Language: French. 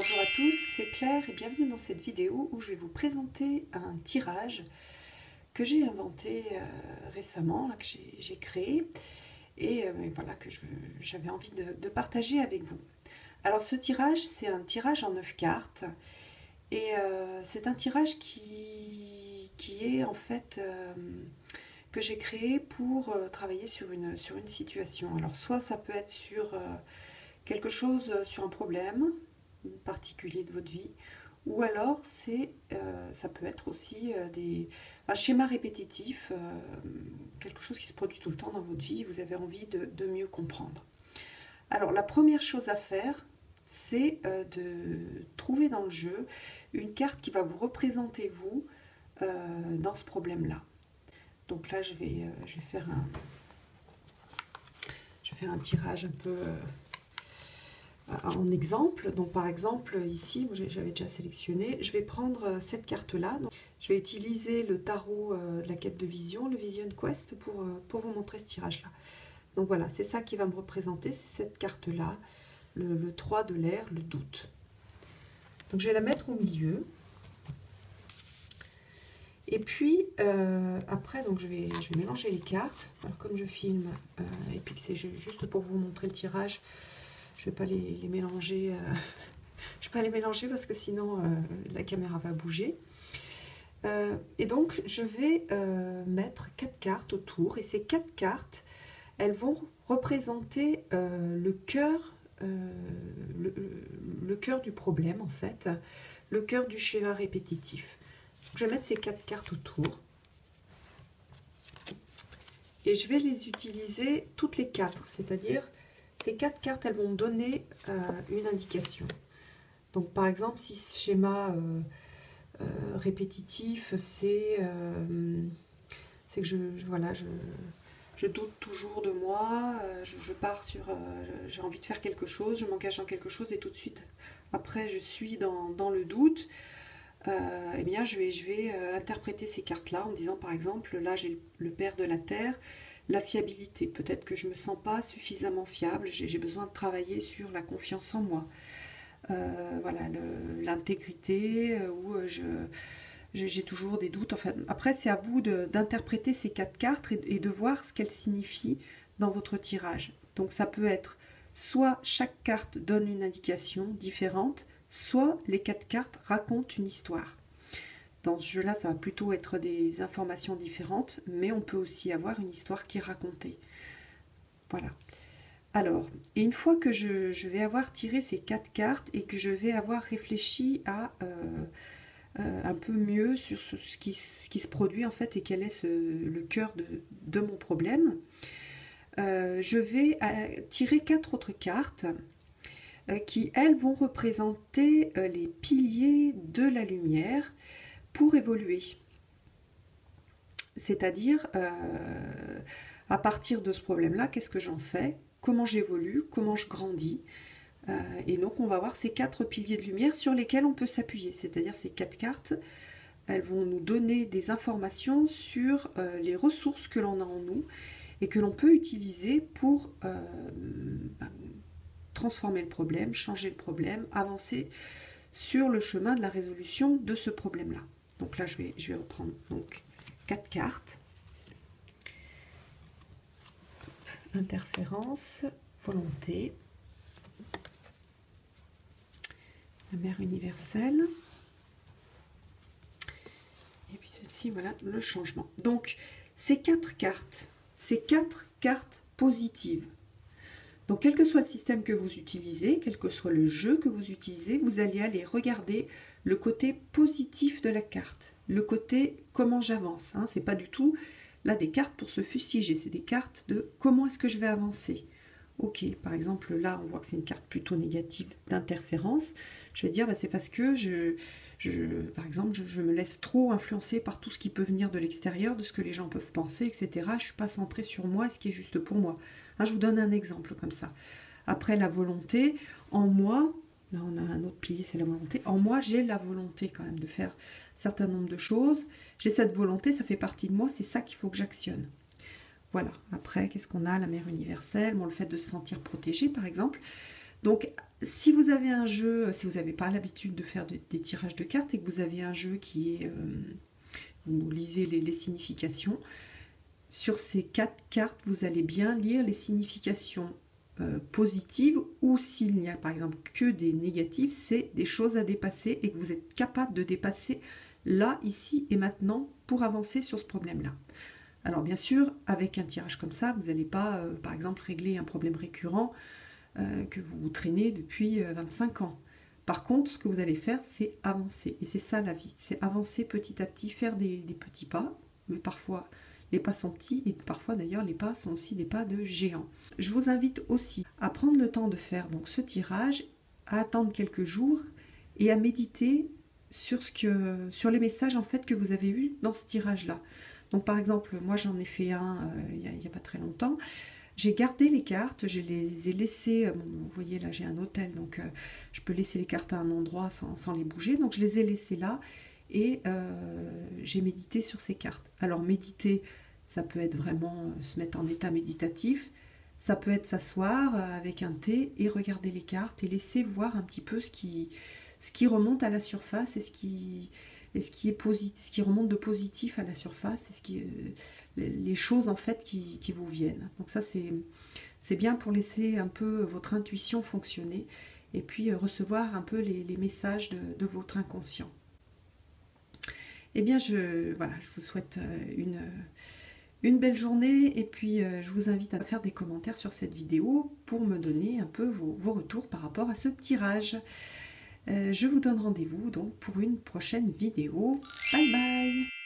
Bonjour à tous, c'est Claire et bienvenue dans cette vidéo où je vais vous présenter un tirage que j'ai inventé récemment, là, que j'ai créé et voilà, que j'avais envie de partager avec vous. Alors ce tirage, c'est un tirage en 9 cartes et c'est un tirage qui est en fait que j'ai créé pour travailler sur une situation. Alors soit ça peut être sur quelque chose, sur un problème particulier de votre vie, ou alors ça peut être aussi un schéma répétitif, quelque chose qui se produit tout le temps dans votre vie, vous avez envie de mieux comprendre. Alors la première chose à faire, c'est de trouver dans le jeu une carte qui va vous représenter vous dans ce problème-là. Donc là, je vais faire un tirage un peu en exemple. Donc par exemple, ici, j'avais déjà sélectionné, je vais prendre cette carte-là. Je vais utiliser le tarot de la quête de vision, le Vision Quest, pour vous montrer ce tirage-là. Donc voilà, c'est ça qui va me représenter, c'est cette carte-là, le 3 de l'air, le doute. Donc je vais la mettre au milieu. Et puis après, donc je vais mélanger les cartes. Alors comme je filme et puis que c'est juste pour vous montrer le tirage, je ne vais pas les mélanger. Je vais pas les mélanger parce que sinon la caméra va bouger. Et donc je vais mettre 4 cartes autour. Et ces 4 cartes, elles vont représenter le cœur du problème, en fait, le cœur du schéma répétitif. Je vais mettre ces 4 cartes autour et je vais les utiliser toutes les 4, c'est-à-dire ces 4 cartes, elles vont me donner une indication. Donc par exemple, si ce schéma répétitif, c'est que je doute toujours de moi, je pars sur, j'ai envie de faire quelque chose, je m'engage dans quelque chose et tout de suite après je suis dans le doute. Eh bien, je vais interpréter ces cartes-là en me disant, par exemple, là j'ai le père de la terre, la fiabilité. Peut-être que je ne me sens pas suffisamment fiable, j'ai besoin de travailler sur la confiance en moi. Voilà, l'intégrité, où j'ai toujours des doutes. Enfin, après, c'est à vous d'interpréter ces 4 cartes et de voir ce qu'elles signifient dans votre tirage. Donc ça peut être soit chaque carte donne une indication différente, soit les 4 cartes racontent une histoire. Dans ce jeu-là, ça va plutôt être des informations différentes, mais on peut aussi avoir une histoire qui est racontée. Voilà. Alors, et une fois que je vais avoir tiré ces 4 cartes et que je vais avoir réfléchi à un peu mieux sur ce qui se produit en fait et quel est le cœur de mon problème, je vais tirer 4 autres cartes qui, elles, vont représenter les piliers de la lumière pour évoluer. C'est-à-dire, à partir de ce problème-là, qu'est-ce que j'en fais? Comment j'évolue? Comment je grandis? Et donc, on va voir ces 4 piliers de lumière sur lesquels on peut s'appuyer. C'est-à-dire, ces 4 cartes, elles vont nous donner des informations sur les ressources que l'on a en nous et que l'on peut utiliser pour transformer le problème, changer le problème, avancer sur le chemin de la résolution de ce problème-là. Donc là, je vais reprendre donc 4 cartes. Interférence, volonté, la mère universelle, et puis celle-ci, voilà, le changement. Donc, ces 4 cartes, ces 4 cartes positives. Donc, quel que soit le système que vous utilisez, quel que soit le jeu que vous utilisez, vous allez aller regarder le côté positif de la carte, le côté comment j'avance. Hein, c'est pas du tout là des cartes pour se fustiger, c'est des cartes de comment est-ce que je vais avancer. Ok, par exemple là on voit que c'est une carte plutôt négative d'interférence. Je vais dire bah, c'est parce que par exemple je me laisse trop influencer par tout ce qui peut venir de l'extérieur, de ce que les gens peuvent penser, etc. Je ne suis pas centrée sur moi, ce qui est juste pour moi. Hein, je vous donne un exemple comme ça. Après la volonté, en moi, là on a un autre pilier, c'est la volonté. En moi j'ai la volonté quand même de faire un certain nombre de choses. J'ai cette volonté, ça fait partie de moi, c'est ça qu'il faut que j'actionne. Voilà, après, qu'est-ce qu'on a? La mère universelle, bon, le fait de se sentir protégé, par exemple. Donc, Si vous avez un jeu, si vous n'avez pas l'habitude de faire des tirages de cartes et que vous avez un jeu qui est... vous lisez les significations, sur ces 4 cartes, vous allez bien lire les significations positives, ou s'il n'y a par exemple que des négatives, c'est des choses à dépasser et que vous êtes capable de dépasser là, ici et maintenant pour avancer sur ce problème-là. Alors bien sûr, avec un tirage comme ça, vous n'allez pas, par exemple, régler un problème récurrent que vous traînez depuis 25 ans. Par contre, ce que vous allez faire, c'est avancer. Et c'est ça la vie, c'est avancer petit à petit, faire des petits pas, mais parfois les pas sont petits et parfois d'ailleurs les pas sont aussi des pas de géants. Je vous invite aussi à prendre le temps de faire donc ce tirage, à attendre quelques jours et à méditer sur les messages en fait que vous avez eus dans ce tirage-là. Donc par exemple, moi j'en ai fait un il n'y a pas très longtemps. J'ai gardé les cartes, je les ai laissées, vous voyez là j'ai un hôtel, donc je peux laisser les cartes à un endroit sans les bouger, donc je les ai laissées là et j'ai médité sur ces cartes. Alors méditer, ça peut être vraiment se mettre en état méditatif, ça peut être s'asseoir avec un thé et regarder les cartes et laisser voir un petit peu ce qui remonte à la surface et ce qui est positif, ce qui remonte de positif à la surface, et les choses en fait qui vous viennent. Donc ça c'est bien pour laisser un peu votre intuition fonctionner et puis recevoir un peu les messages de votre inconscient. Eh bien voilà, je vous souhaite une belle journée et puis je vous invite à faire des commentaires sur cette vidéo pour me donner un peu vos retours par rapport à ce tirage. Je vous donne rendez-vous donc pour une prochaine vidéo. Bye bye!